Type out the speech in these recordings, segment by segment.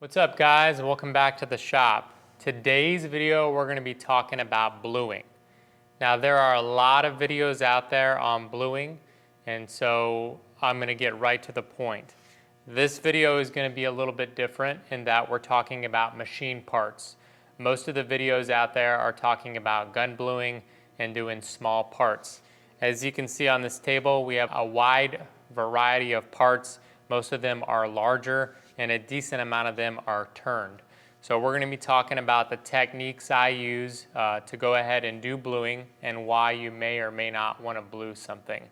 What's up guys, welcome back to the shop. Today's video we're going to be talking about bluing. Now there are a lot of videos out there on bluing, and so I'm going to get right to the point. This video is going to be a little bit different in that we're talking about machine parts. Most of the videos out there are talking about gun bluing and doing small parts. As you can see on this table, we have a wide variety of parts. Most of them are larger and a decent amount of them are turned. So we're going to be talking about the techniques I use to go ahead and do bluing and why you may or may not want to blue something.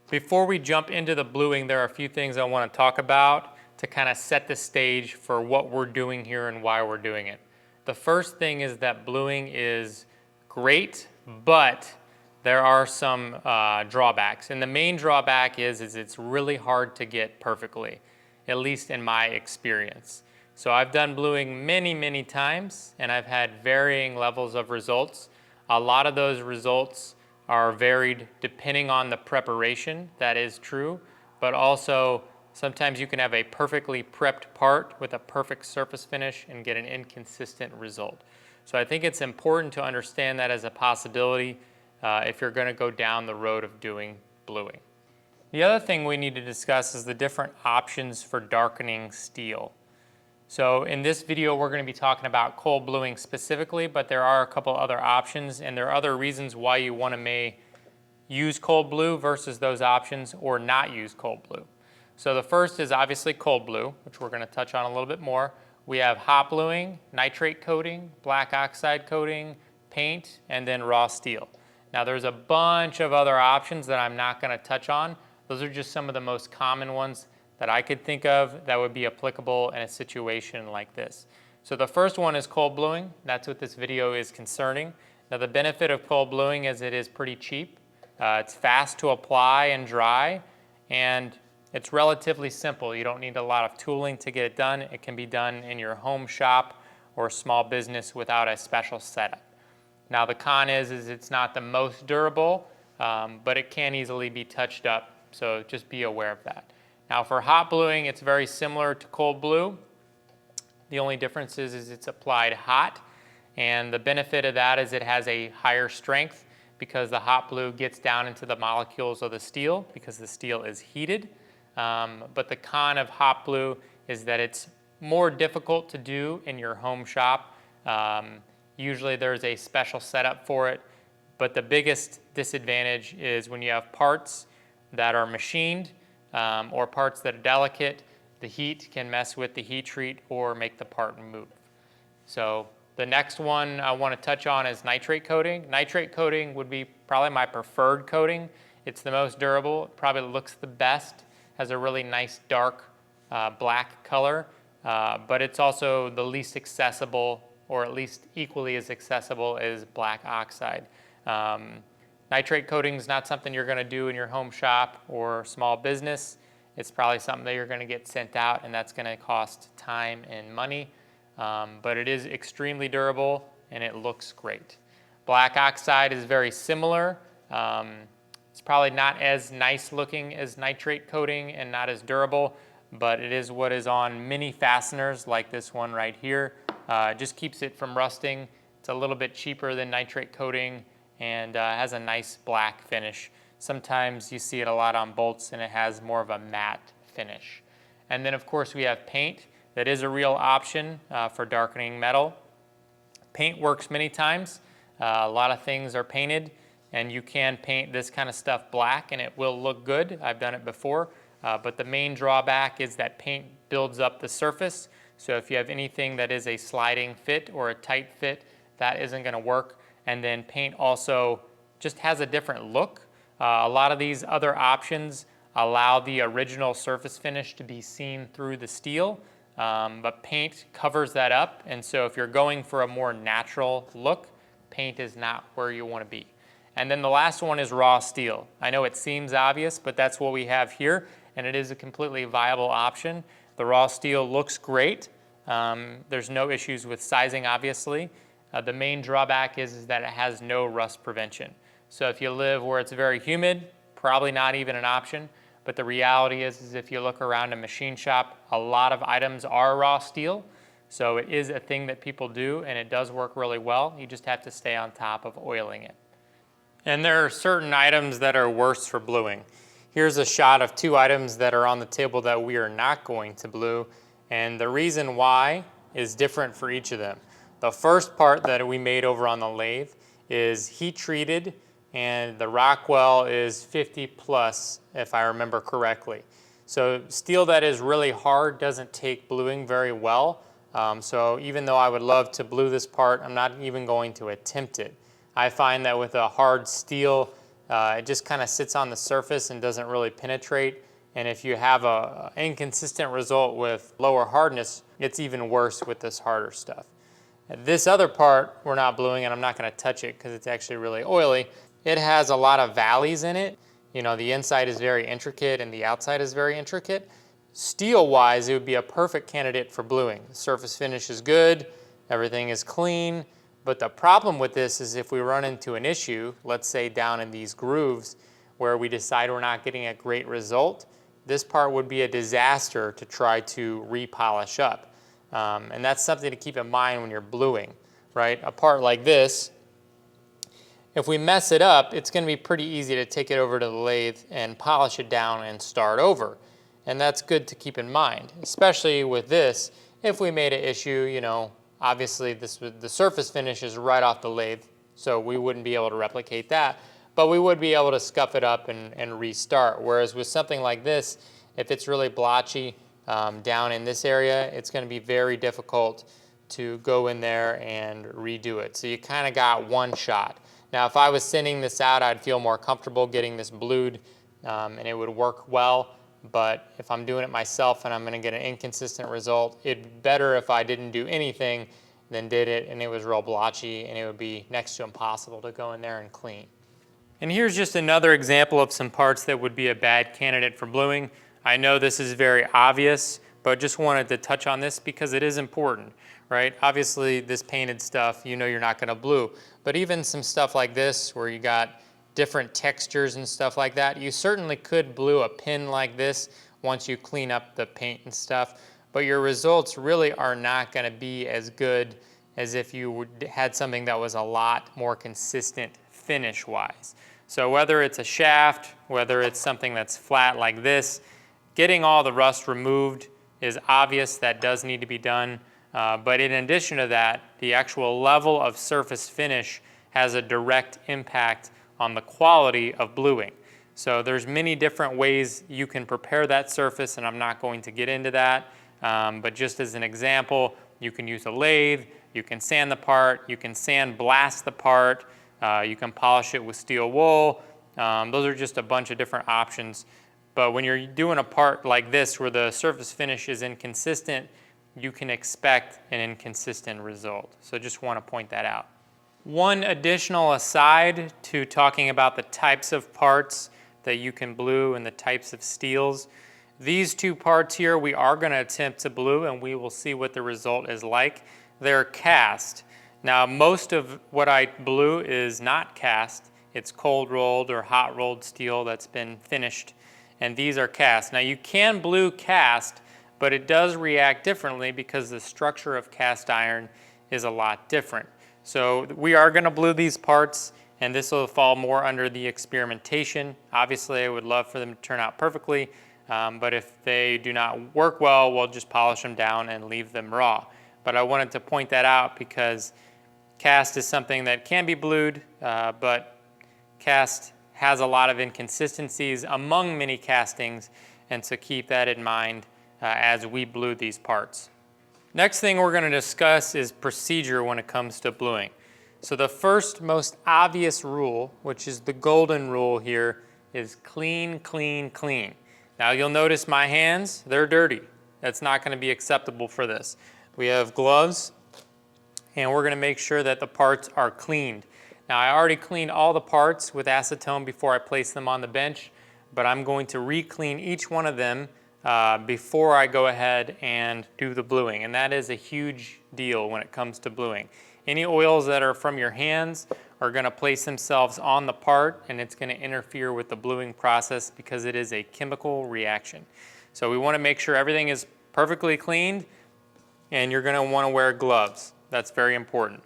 Before we jump into the bluing, there are a few things I want to talk about to kind of set the stage for what we're doing here and why we're doing it. The first thing is that bluing is great, but there are some drawbacks. And the main drawback is it's really hard to get perfectly, at least in my experience. So I've done bluing many times, and I've had varying levels of results. A lot of those results are varied depending on the preparation, that is true, but also sometimes you can have a perfectly prepped part with a perfect surface finish and get an inconsistent result. So I think it's important to understand that as a possibility if you're going to go down the road of doing bluing. The other thing we need to discuss is the different options for darkening steel. So in this video we're going to be talking about cold bluing specifically, but there are a couple other options, and there are other reasons why you want to may use cold blue versus those options or not use cold blue. So the first is obviously cold blue, which we're going to touch on a little bit more. We have hot bluing, nitrate coating, black oxide coating, paint, and then raw steel. Now there's a bunch of other options that I'm not going to touch on. Those are just some of the most common ones that I could think of that would be applicable in a situation like this. So the first one is cold bluing. That's what this video is concerning. Now the benefit of cold bluing is it is pretty cheap. It's fast to apply and dry, and it's relatively simple. You don't need a lot of tooling to get it done. It can be done in your home shop or small business without a special setup. Now the con is it's not the most durable, but it can easily be touched up, so just be aware of that. Now for hot bluing, it's very similar to cold blue. The only difference is it's applied hot, and the benefit of that is it has a higher strength because the hot blue gets down into the molecules of the steel because the steel is heated. But the con of hot blue is that it's more difficult to do in your home shop. Usually there's a special setup for it, but the biggest disadvantage is when you have parts that are machined or parts that are delicate, the heat can mess with the heat treat or make the part move. So the next one I want to touch on is nitrate coating. Nitrate coating would be probably my preferred coating. It's the most durable, it probably looks the best, has a really nice dark black color, but it's also the least accessible, or at least equally as accessible as black oxide. Nitrate coating is not something you're going to do in your home shop or small business. It's probably something that you're going to get sent out, and that's going to cost time and money, but it is extremely durable and it looks great. Black oxide is very similar. It's probably not as nice looking as nitrate coating and not as durable, but it is what is on many fasteners like this one right here. It just keeps it from rusting. It's a little bit cheaper than nitrate coating and has a nice black finish. Sometimes you see it a lot on bolts and it has more of a matte finish. And then of course we have paint. That is a real option for darkening metal. Paint works many times. A lot of things are painted, and you can paint this kind of stuff black and it will look good. I've done it before, but the main drawback is that paint builds up the surface. So if you have anything that is a sliding fit or a tight fit, that isn't going to work. And then paint also just has a different look. A lot of these other options allow the original surface finish to be seen through the steel, but paint covers that up. And so if you're going for a more natural look, paint is not where you want to be. And then the last one is raw steel. I know it seems obvious, but that's what we have here, and it is a completely viable option. The raw steel looks great. There's no issues with sizing, obviously. The main drawback is that it has no rust prevention. So if you live where it's very humid, probably not even an option. but the reality is if you look around a machine shop, a lot of items are raw steel. So it is a thing that people do, and it does work really well. You just have to stay on top of oiling it. And there are certain items that are worse for bluing. Here's a shot of 2 items that are on the table that we are not going to blue, and the reason why is different for each of them. The first part that we made over on the lathe is heat treated, and the Rockwell is 50 plus, if I remember correctly. So steel that is really hard doesn't take bluing very well. So even though I would love to blue this part, I'm not even going to attempt it. I find that with a hard steel, it just kind of sits on the surface and doesn't really penetrate. And if you have an inconsistent result with lower hardness, it's even worse with this harder stuff. This other part, we're not bluing, and I'm not going to touch it because it's actually really oily. It has a lot of valleys in it. You know, the inside is very intricate and the outside is very intricate. Steel-wise, it would be a perfect candidate for bluing. The surface finish is good, everything is clean, but the problem with this is if we run into an issue, let's say down in these grooves, where we decide we're not getting a great result, this part would be a disaster to try to repolish up. And that's something to keep in mind when you're bluing, right? A part like this, if we mess it up, it's going to be pretty easy to take it over to the lathe and polish it down and start over. And that's good to keep in mind, especially with this. If we made an issue, you know, obviously the surface finish is right off the lathe, so we wouldn't be able to replicate that, but we would be able to scuff it up and restart. Whereas with something like this, if it's really blotchy down in this area, it's going to be very difficult to go in there and redo it. So you kind of got one shot. Now, if I was sending this out, I'd feel more comfortable getting this blued, and it would work well. But if I'm doing it myself and I'm going to get an inconsistent result, it'd be better if I didn't do anything than did it and it was real blotchy, and it would be next to impossible to go in there and clean. And here's just another example of some parts that would be a bad candidate for bluing. I know this is very obvious, but just wanted to touch on this because it is important, right? Obviously, this painted stuff, you know you're not going to blue. But even some stuff like this where you got different textures and stuff like that, you certainly could blue a pin like this once you clean up the paint and stuff, but your results really are not going to be as good as if you had something that was a lot more consistent finish-wise. So whether it's a shaft, whether it's something that's flat like this, getting all the rust removed is obvious. That does need to be done. But in addition to that, the actual level of surface finish has a direct impact on the quality of bluing. So there's many different ways you can prepare that surface, and I'm not going to get into that. But just as an example, you can use a lathe, you can sand the part, you can sand blast the part, you can polish it with steel wool. Those are just a bunch of different options. But when you're doing a part like this where the surface finish is inconsistent, you can expect an inconsistent result. So just want to point that out. One additional aside to talking about the types of parts that you can blue and the types of steels. These 2 parts here we are going to attempt to blue, and we will see what the result is like. They're cast. Now most of what I blue is not cast. It's cold rolled or hot rolled steel that's been finished, and these are cast. Now you can blue cast, but it does react differently because the structure of cast iron is a lot different. So we are going to blue these parts, and this will fall more under the experimentation. Obviously, I would love for them to turn out perfectly, but if they do not work well, we'll just polish them down and leave them raw. But I wanted to point that out because cast is something that can be blued, but cast has a lot of inconsistencies among many castings, and so keep that in mind as we blue these parts. Next thing we're going to discuss is procedure when it comes to bluing. So the first most obvious rule, which is the golden rule here, is clean, clean, clean. Now you'll notice my hands, they're dirty. That's not going to be acceptable for this. We have gloves, and we're going to make sure that the parts are cleaned. Now I already cleaned all the parts with acetone before I place them on the bench, but I'm going to re-clean each one of them before I go ahead and do the bluing, and that is a huge deal when it comes to bluing. Any oils that are from your hands are going to place themselves on the part, and it's going to interfere with the bluing process because it is a chemical reaction. So we want to make sure everything is perfectly cleaned, and you're going to want to wear gloves. That's very important.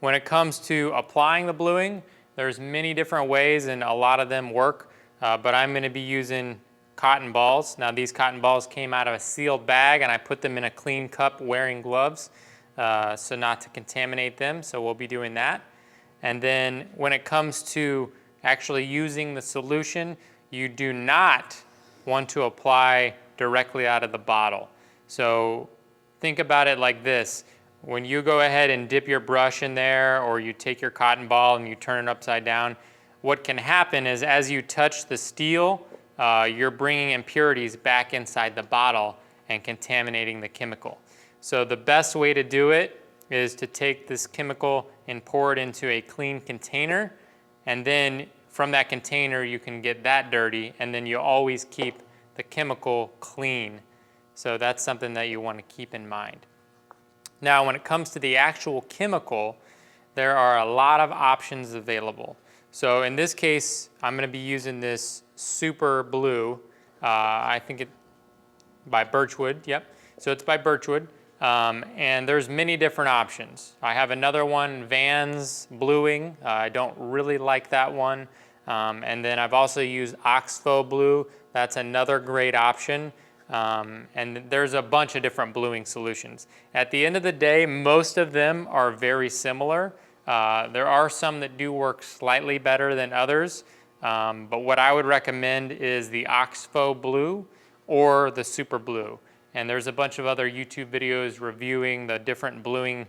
When it comes to applying the bluing, there's many different ways, and a lot of them work, but I'm going to be using cotton balls. Now these cotton balls came out of a sealed bag, and I put them in a clean cup wearing gloves, so not to contaminate them, so we'll be doing that. And then when it comes to actually using the solution, you do not want to apply directly out of the bottle. So think about it like this. When you go ahead and dip your brush in there, or you take your cotton ball and you turn it upside down, what can happen is as you touch the steel, you're bringing impurities back inside the bottle and contaminating the chemical. So the best way to do it is to take this chemical and pour it into a clean container, and then from that container you can get that dirty, and then you always keep the chemical clean. So that's something that you want to keep in mind. Now when it comes to the actual chemical, there are a lot of options available. So in this case, I'm going to be using this super blue, I think it by Birchwood, yep. So it's by Birchwood, and there's many different options. I have another one, Van's Bluing. I don't really like that one. And then I've also used Oxbow Blue. That's another great option. And there's a bunch of different bluing solutions. At the end of the day, most of them are very similar. There are some that do work slightly better than others, but what I would recommend is the Oxbow Blue or the Super Blue. And there's a bunch of other YouTube videos reviewing the different bluing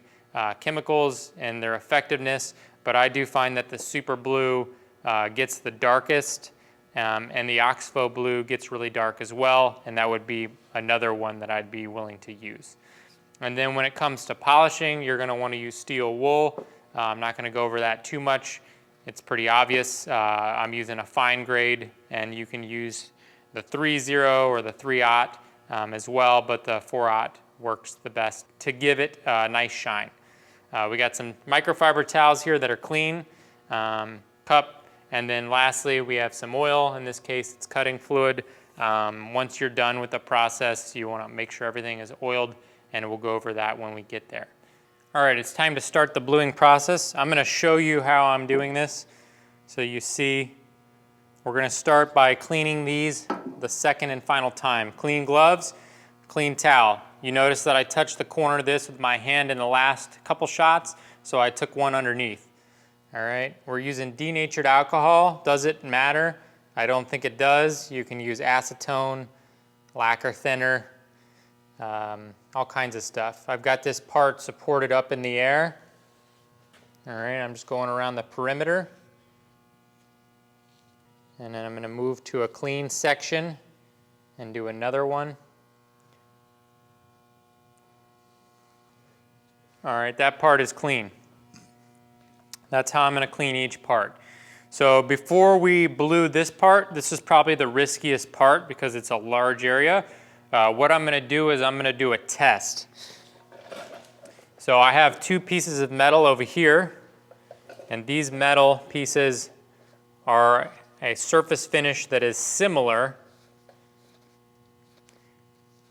chemicals and their effectiveness, but I do find that the Super Blue gets the darkest, and the Oxbow Blue gets really dark as well, and that would be another one that I'd be willing to use. And then when it comes to polishing, you're going to want to use steel wool. I'm not going to go over that too much. It's pretty obvious. I'm using a fine grade, and you can use the 3-0 or the 3-aught as well, but the 4-aught works the best to give it a nice shine. We got some microfiber towels here that are clean, cup, and then lastly we have some oil. In this case it's cutting fluid. Once you're done with the process, you want to make sure everything is oiled, and we'll go over that when we get there. All right, it's time to start the bluing process. I'm going to show you how I'm doing this so you see. We're going to start by cleaning these the second and final time. Clean gloves, clean towel. You notice that I touched the corner of this with my hand in the last couple shots, so I took one underneath. All right, we're using denatured alcohol. Does it matter? I don't think it does. You can use acetone, lacquer thinner, all kinds of stuff. I've got this part supported up in the air. All right, I'm just going around the perimeter. And then I'm going to move to a clean section and do another one. All right, that part is clean. That's how I'm going to clean each part. So before we blue this part, this is probably the riskiest part because it's a large area. What I'm going to do is I'm going to do a test. So I have two pieces of metal over here, and these metal pieces are a surface finish that is similar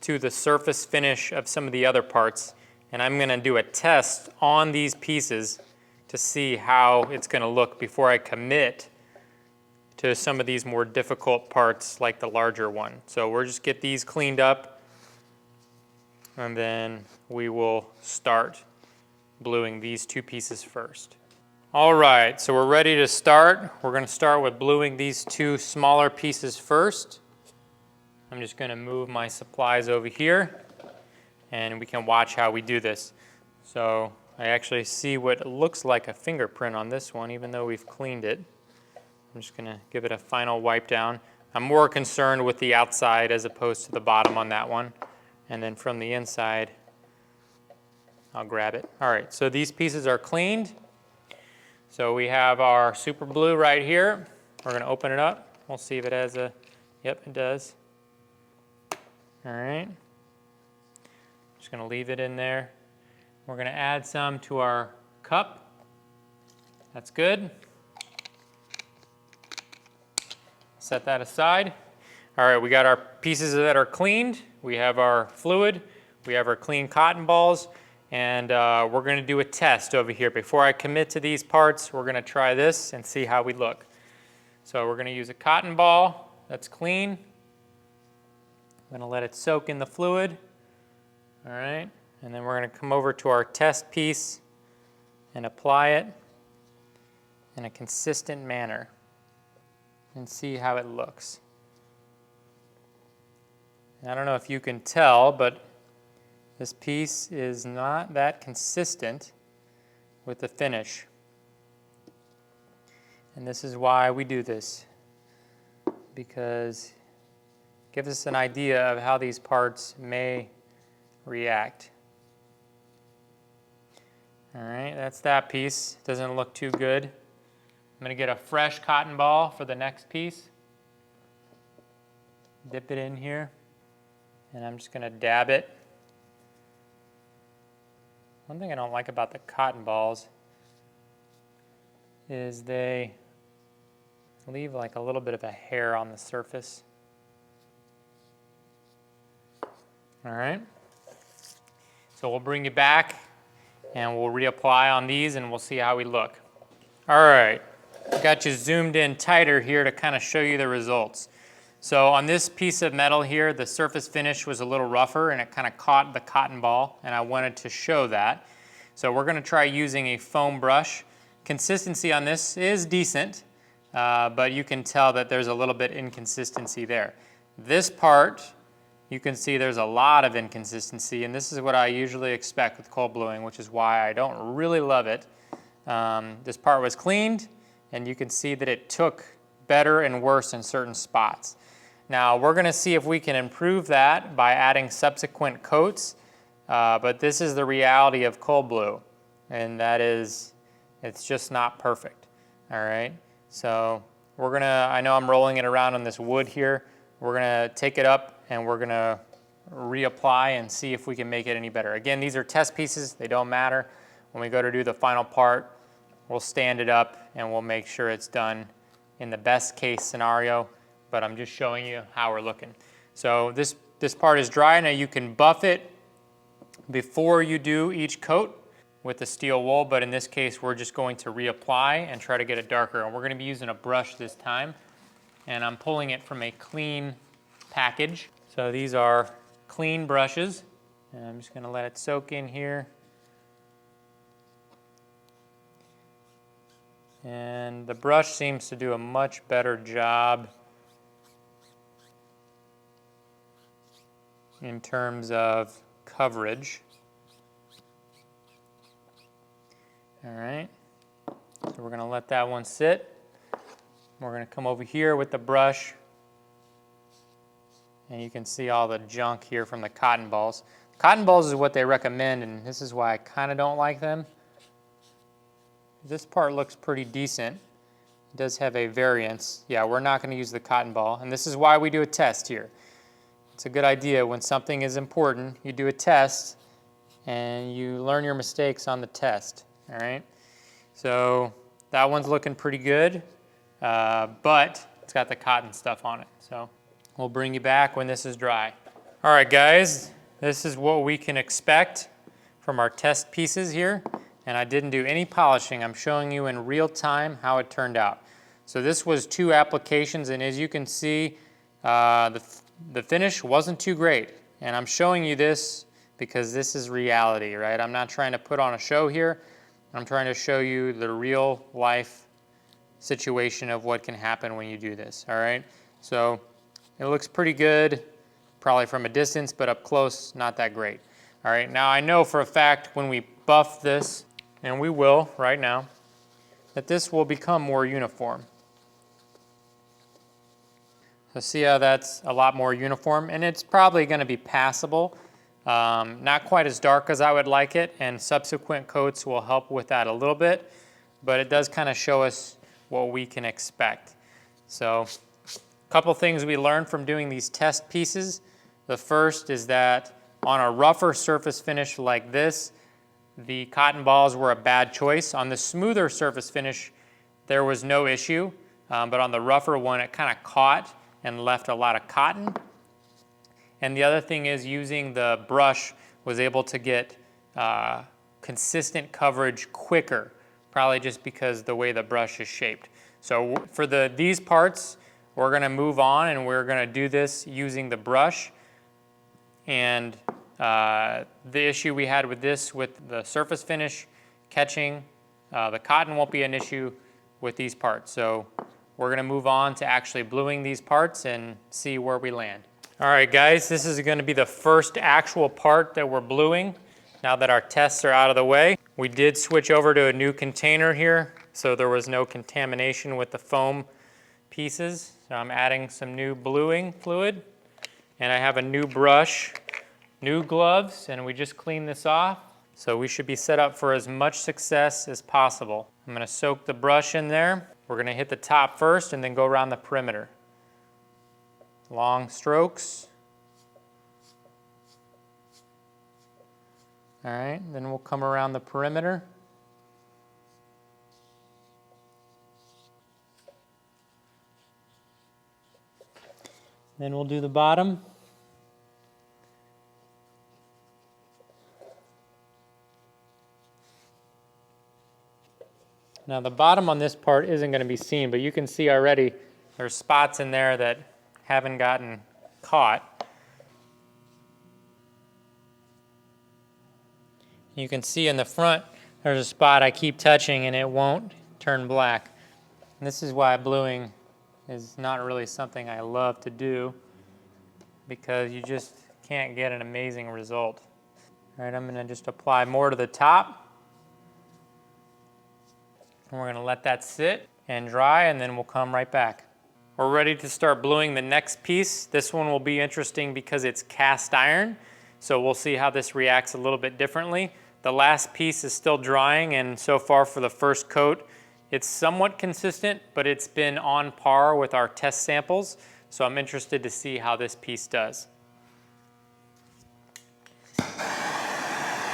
to the surface finish of some of the other parts, and I'm going to do a test on these pieces to see how it's going to look before I commit to some of these more difficult parts like the larger one. So we'll just get these cleaned up, and then we will start bluing these two pieces first. All right, so we're ready to start. We're going to start with bluing these two smaller pieces first. I'm just going to move my supplies over here, and we can watch how we do this. So I actually see what looks like a fingerprint on this one, even though we've cleaned it. I'm just going to give it a final wipe down. I'm more concerned with the outside as opposed to the bottom on that one. And then from the inside, I'll grab it. All right, so these pieces are cleaned. So we have our super blue right here. We're going to open it up. We'll see if it has a, yep, it does. All right. Just going to leave it in there. We're going to add some to our cup. That's good. Set that aside. All right, we got our pieces that are cleaned. We have our fluid. We have our clean cotton balls. And we're going to do a test over here. Before I commit to these parts, we're going to try this and see how we look. So we're going to use a cotton ball that's clean. I'm going to let it soak in the fluid. All right, and then we're going to come over to our test piece and apply it in a consistent manner and see how it looks. I don't know if you can tell, but this piece is not that consistent with the finish. And this is why we do this, because it gives us an idea of how these parts may react. All right, that's that piece. Doesn't look too good. I'm going to get a fresh cotton ball for the next piece. Dip it in here, and I'm just going to dab it. One thing I don't like about the cotton balls is they leave like a little bit of a hair on the surface. All right. So we'll bring you back and we'll reapply on these and we'll see how we look. All right. Got you zoomed in tighter here to kind of show you the results. So on this piece of metal here, the surface finish was a little rougher and it kind of caught the cotton ball, and I wanted to show that. So we're going to try using a foam brush. Consistency on this is decent, but you can tell that there's a little bit inconsistency there. This part, you can see there's a lot of inconsistency, and this is what I usually expect with cold bluing, which is why I don't really love it. This part was cleaned, and you can see that it took better and worse in certain spots. Now we're going to see if we can improve that by adding subsequent coats, but this is the reality of cold blue, and that is, it's just not perfect. All right, so we're gonna, I know I'm rolling it around on this wood here. We're gonna take it up and we're gonna reapply and see if we can make it any better. Again, these are test pieces, they don't matter. When we go to do the final part, we'll stand it up and we'll make sure it's done in the best case scenario, but I'm just showing you how we're looking. So this part is dry. Now you can buff it before you do each coat with the steel wool, but in this case we're just going to reapply and try to get it darker. And we're going to be using a brush this time, and I'm pulling it from a clean package. So these are clean brushes, and I'm just going to let it soak in here. And the brush seems to do a much better job in terms of coverage. All right, so we're going to let that one sit. We're going to come over here with the brush, and you can see all the junk here from the cotton balls. Cotton balls is what they recommend, and this is why I kind of don't like them. This part looks pretty decent. It does have a variance. Yeah, we're not going to use the cotton ball, and this is why we do a test here. It's a good idea when something is important, you do a test, and you learn your mistakes on the test. All right, so that one's looking pretty good, but it's got the cotton stuff on it. So we'll bring you back when this is dry. All right, guys, this is what we can expect from our test pieces here. And I didn't do any polishing. I'm showing you in real time how it turned out. So this was 2 applications, and as you can see, the finish wasn't too great. And I'm showing you this because this is reality, right? I'm not trying to put on a show here. I'm trying to show you the real life situation of what can happen when you do this, all right? So it looks pretty good, probably from a distance, but up close, not that great. All right, now I know for a fact when we buff this, and we will right now, that this will become more uniform. So see how that's a lot more uniform, and it's probably going to be passable. Not quite as dark as I would like it, and subsequent coats will help with that a little bit, but it does kind of show us what we can expect. So a couple things we learned from doing these test pieces. The first is that on a rougher surface finish like this, the cotton balls were a bad choice. On the smoother surface finish, there was no issue, but on the rougher one, it kind of caught and left a lot of cotton. And the other thing is using the brush was able to get consistent coverage quicker, probably just because the way the brush is shaped. So for these parts, we're gonna move on and we're gonna do this using the brush. And the issue we had with this, with the surface finish catching, the cotton won't be an issue with these parts. So we're gonna move on to actually bluing these parts and see where we land. All right, guys, this is gonna be the first actual part that we're bluing now that our tests are out of the way. We did switch over to a new container here, so there was no contamination with the foam pieces. So I'm adding some new bluing fluid, and I have a new brush, new gloves, and we just cleaned this off. So we should be set up for as much success as possible. I'm gonna soak the brush in there. We're gonna hit the top first and then go around the perimeter. Long strokes. All right, then we'll come around the perimeter. Then we'll do the bottom. Now the bottom on this part isn't going to be seen, but you can see already there's spots in there that haven't gotten caught. You can see in the front there's a spot I keep touching and it won't turn black. And this is why bluing is not really something I love to do, because you just can't get an amazing result. All right, I'm going to just apply more to the top. And we're going to let that sit and dry, and then we'll come right back. We're ready to start bluing the next piece. This one will be interesting because it's cast iron, so we'll see how this reacts a little bit differently. The last piece is still drying, and so far for the first coat, it's somewhat consistent, but it's been on par with our test samples, so I'm interested to see how this piece does.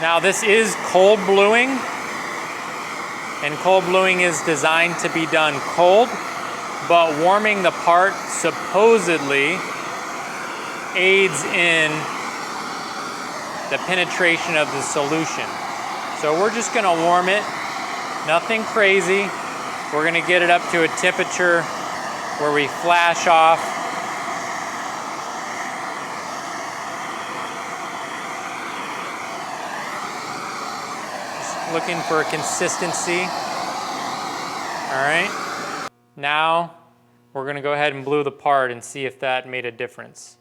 Now this is cold bluing, and cold bluing is designed to be done cold, but warming the part supposedly aids in the penetration of the solution. So we're just gonna warm it, nothing crazy. We're gonna get it up to a temperature where we flash off. Just looking for consistency. All right. Now we're gonna go ahead and blue the part and see if that made a difference.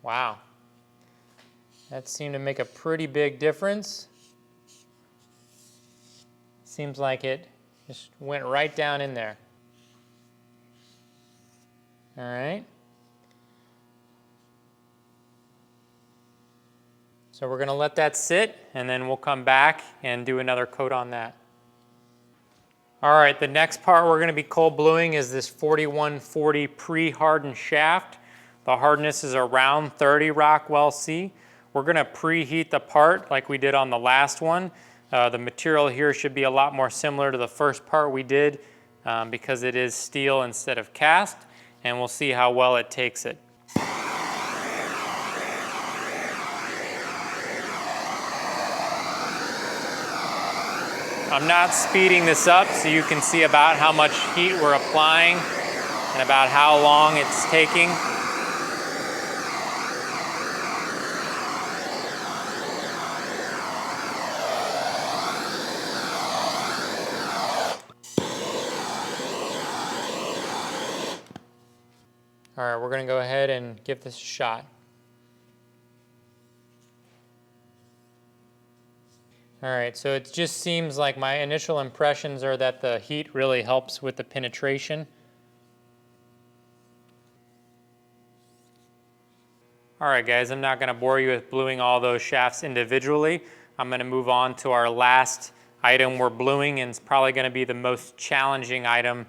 Wow. That seemed to make a pretty big difference. Seems like it just went right down in there. All right. So we're gonna let that sit, and then we'll come back and do another coat on that. All right, the next part we're gonna be cold bluing is this 4140 pre-hardened shaft. The hardness is around 30 Rockwell C. We're gonna preheat the part like we did on the last one. The material here should be a lot more similar to the first part we did because it is steel instead of cast, and we'll see how well it takes it. I'm not speeding this up so you can see about how much heat we're applying and about how long it's taking. All right, we're gonna go ahead and give this a shot. All right, so it just seems like my initial impressions are that the heat really helps with the penetration. All right, guys, I'm not gonna bore you with bluing all those shafts individually. I'm gonna move on to our last item we're bluing, and it's probably gonna be the most challenging item,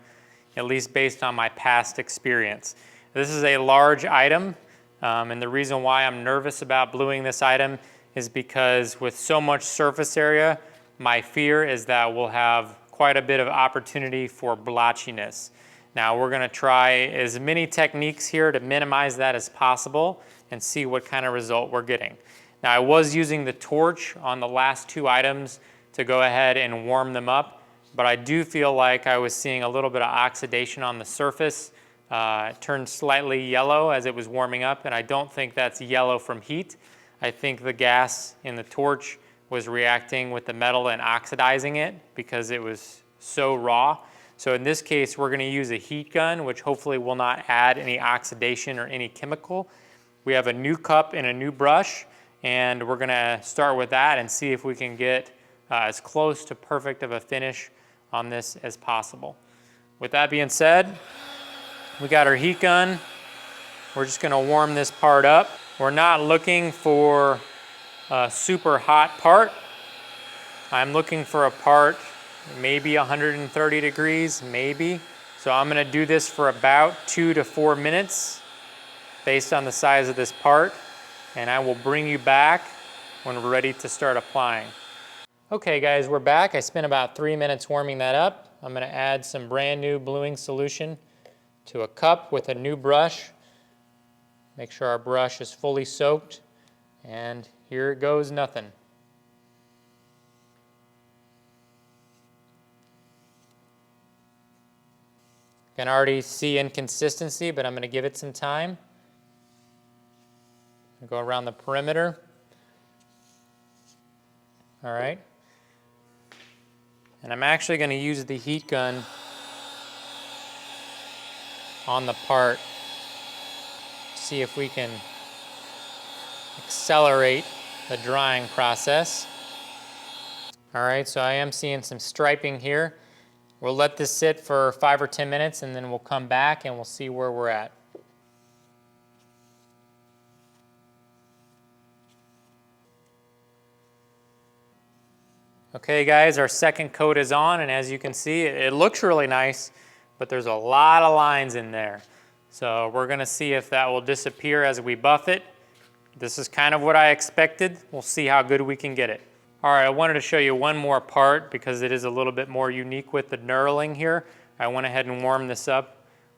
at least based on my past experience. This is a large item. And the reason why I'm nervous about bluing this item is because with so much surface area, my fear is that we'll have quite a bit of opportunity for blotchiness. Now we're gonna try as many techniques here to minimize that as possible and see what kind of result we're getting. Now I was using the torch on the last two items to go ahead and warm them up, but I do feel like I was seeing a little bit of oxidation on the surface. It turned slightly yellow as it was warming up, and I don't think that's yellow from heat. I think the gas in the torch was reacting with the metal and oxidizing it because it was so raw. So in this case, we're gonna use a heat gun, which hopefully will not add any oxidation or any chemical. We have a new cup and a new brush, and we're gonna start with that and see if we can get as close to perfect of a finish on this as possible. With that being said, we got our heat gun. We're just gonna warm this part up. We're not looking for a super hot part. I'm looking for a part maybe 130 degrees, maybe. So I'm gonna do this for about 2 to 4 minutes based on the size of this part, and I will bring you back when we're ready to start applying. Okay guys, we're back. I spent about 3 minutes warming that up. I'm gonna add some brand new bluing solution to a cup with a new brush. Make sure our brush is fully soaked, and here it goes, nothing. Can already see inconsistency, but I'm going to give it some time. Go around the perimeter. All right. And I'm actually going to use the heat gun on the part. See if we can accelerate the drying process. All right, so I am seeing some striping here. We'll let this sit for 5 or 10 minutes and then we'll come back and we'll see where we're at. Okay guys, our second coat is on, and as you can see, it looks really nice, but there's a lot of lines in there. So we're gonna see if that will disappear as we buff it. This is kind of what I expected. We'll see how good we can get it. All right, I wanted to show you one more part because it is a little bit more unique with the knurling here. I went ahead and warmed this up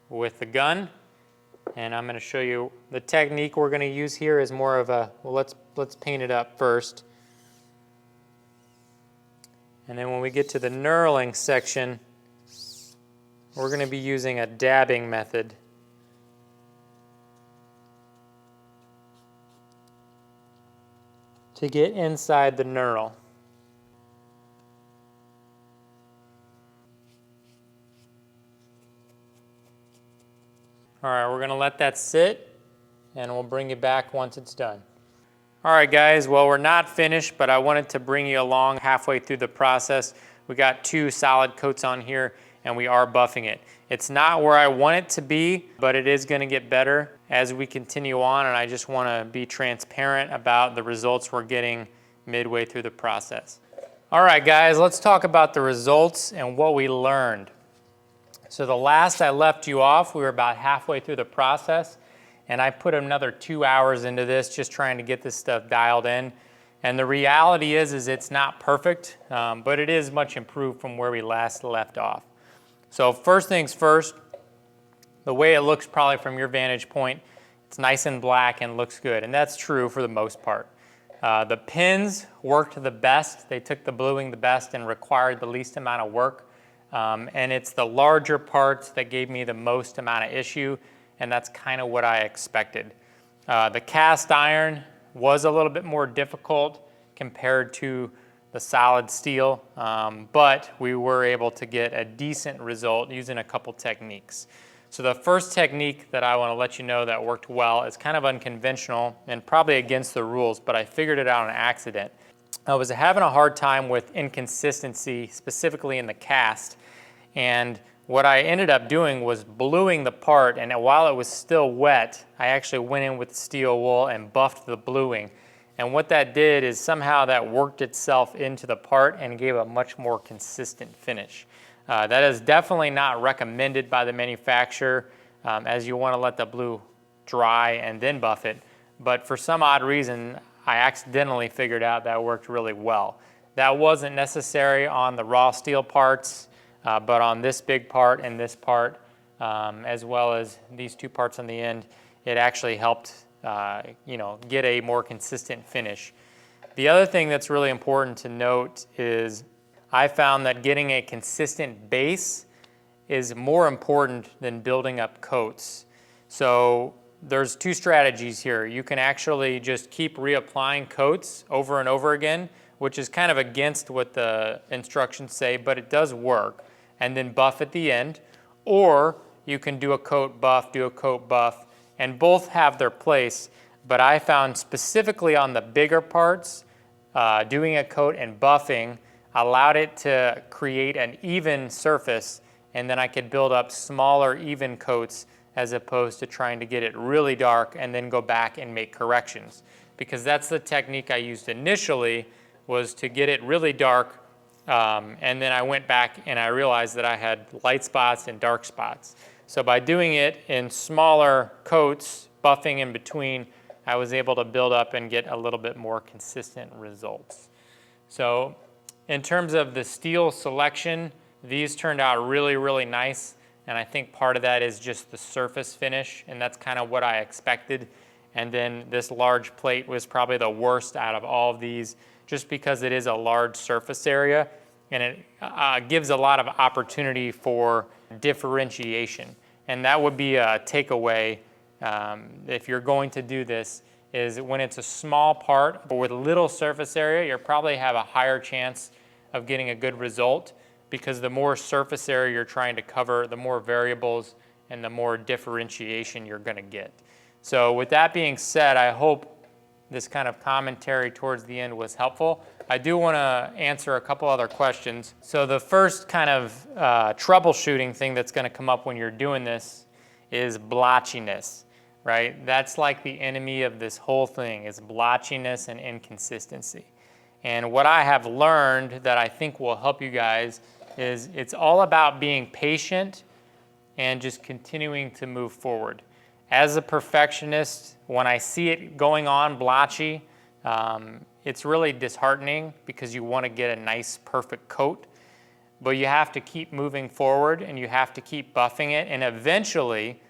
with the gun, and I'm gonna show you the technique we're gonna use here is more of a, well, let's paint it up first. And then when we get to the knurling section, we're gonna be using a dabbing method. To get inside the knurl. All right, we're gonna let that sit and we'll bring you back once it's done. All right guys, well we're not finished, but I wanted to bring you along halfway through the process. We got 2 solid coats on here and we are buffing it. It's not where I want it to be, but it is gonna get better as we continue on, and I just wanna be transparent about the results we're getting midway through the process. All right guys, let's talk about the results and what we learned. So the last I left you off, we were about halfway through the process, and I put another 2 hours into this just trying to get this stuff dialed in. And the reality is it's not perfect, but it is much improved from where we last left off. So first things first, the way it looks probably from your vantage point, it's nice and black and looks good, and that's true for the most part. The pins worked the best. They took the bluing the best and required the least amount of work. And it's the larger parts that gave me the most amount of issue, and that's kind of what I expected. The cast iron was a little bit more difficult compared to the solid steel, but we were able to get a decent result using a couple techniques. So the first technique that I want to let you know that worked well is kind of unconventional and probably against the rules, but I figured it out on accident. I was having a hard time with inconsistency, specifically in the cast, and what I ended up doing was bluing the part, and while it was still wet, I actually went in with steel wool and buffed the bluing. And what that did is somehow that worked itself into the part and gave a much more consistent finish. That is definitely not recommended by the manufacturer, as you want to let the blue dry and then buff it. But for some odd reason, I accidentally figured out that worked really well. That wasn't necessary on the raw steel parts, but on this big part and this part, as well as these two parts on the end, it actually helped get a more consistent finish. The other thing that's really important to note is I found that getting a consistent base is more important than building up coats. So there's two strategies here. You can actually just keep reapplying coats over and over again, which is kind of against what the instructions say, but it does work, and then buff at the end. Or you can do a coat buff, and both have their place. But I found specifically on the bigger parts, doing a coat and buffing allowed it to create an even surface, and then I could build up smaller even coats as opposed to trying to get it really dark and then go back and make corrections. Because that's the technique I used initially, was to get it really dark, and then I went back and I realized that I had light spots and dark spots. So by doing it in smaller coats, buffing in between, I was able to build up and get a little bit more consistent results. So in terms of the steel selection, these turned out really, really nice. And I think part of that is just the surface finish, and that's kind of what I expected. And then this large plate was probably the worst out of all of these, just because it is a large surface area, and it gives a lot of opportunity for differentiation. And that would be a takeaway if you're going to do this, is when it's a small part but with little surface area, you'll probably have a higher chance of getting a good result, because the more surface area you're trying to cover, the more variables and the more differentiation you're going to get. So with that being said, I hope this kind of commentary towards the end was helpful. I do want to answer a couple other questions. So the first kind of troubleshooting thing that's going to come up when you're doing this is blotchiness, right? That's like the enemy of this whole thing, is blotchiness and inconsistency. And what I have learned that I think will help you guys is it's all about being patient and just continuing to move forward. As a perfectionist, when I see it going on blotchy, it's really disheartening, because you want to get a nice, perfect coat. But you have to keep moving forward, and you have to keep buffing it. And eventually,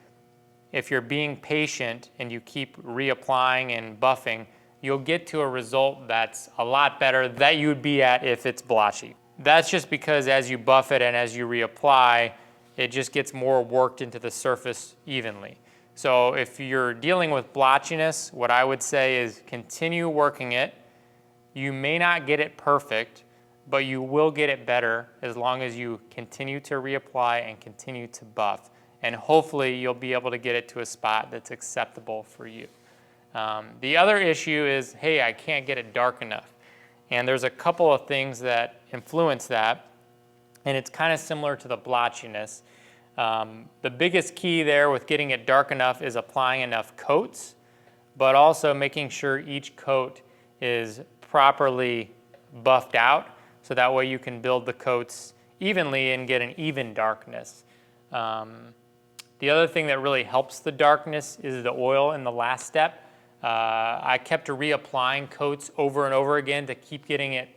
if you're being patient and you keep reapplying and buffing, you'll get to a result that's a lot better that you would be at if it's blotchy. That's just because as you buff it and as you reapply, it just gets more worked into the surface evenly. So if you're dealing with blotchiness, what I would say is continue working it. You may not get it perfect, but you will get it better as long as you continue to reapply and continue to buff. And hopefully you'll be able to get it to a spot that's acceptable for you. The other issue is, hey, I can't get it dark enough. And there's a couple of things that influence that, and it's kind of similar to the blotchiness. The biggest key there with getting it dark enough is applying enough coats, but also making sure each coat is properly buffed out, so that way you can build the coats evenly and get an even darkness. The other thing that really helps the darkness is the oil in the last step. I kept reapplying coats over and over again to keep getting it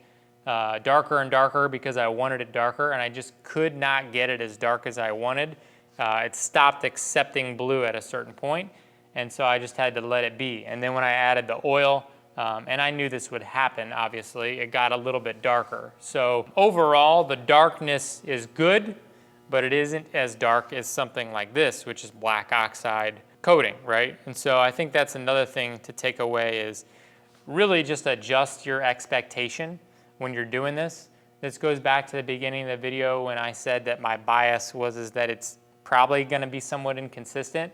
darker and darker, because I wanted it darker, and I just could not get it as dark as I wanted. It stopped accepting blue at a certain point, and so I just had to let it be. And then when I added the oil, and I knew this would happen, obviously, it got a little bit darker. So overall, the darkness is good, but it isn't as dark as something like this, which is black oxide coating, right? And so I think that's another thing to take away, is really just adjust your expectation when you're doing this. This goes back to the beginning of the video when I said that my bias was that it's probably going to be somewhat inconsistent,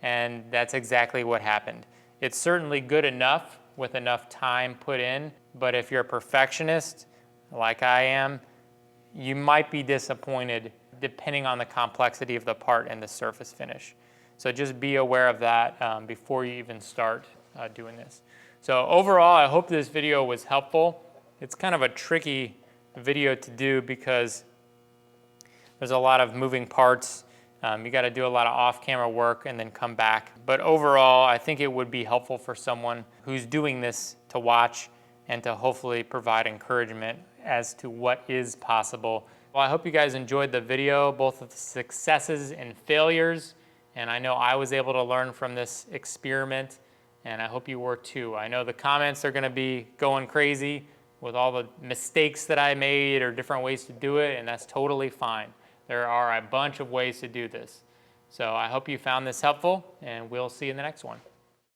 and that's exactly what happened. It's certainly good enough with enough time put in, but if you're a perfectionist, like I am, you might be disappointed depending on the complexity of the part and the surface finish. So just be aware of that before you even start doing this. So overall, I hope this video was helpful. It's kind of a tricky video to do because there's a lot of moving parts. You got to do a lot of off-camera work and then come back. But overall, I think it would be helpful for someone who's doing this to watch and to hopefully provide encouragement as to what is possible. Well, I hope you guys enjoyed the video, both of the successes and failures. And I know I was able to learn from this experiment, and I hope you were too. I know the comments are gonna be going crazy with all the mistakes that I made or different ways to do it, and that's totally fine. There are a bunch of ways to do this. So I hope you found this helpful, and we'll see you in the next one.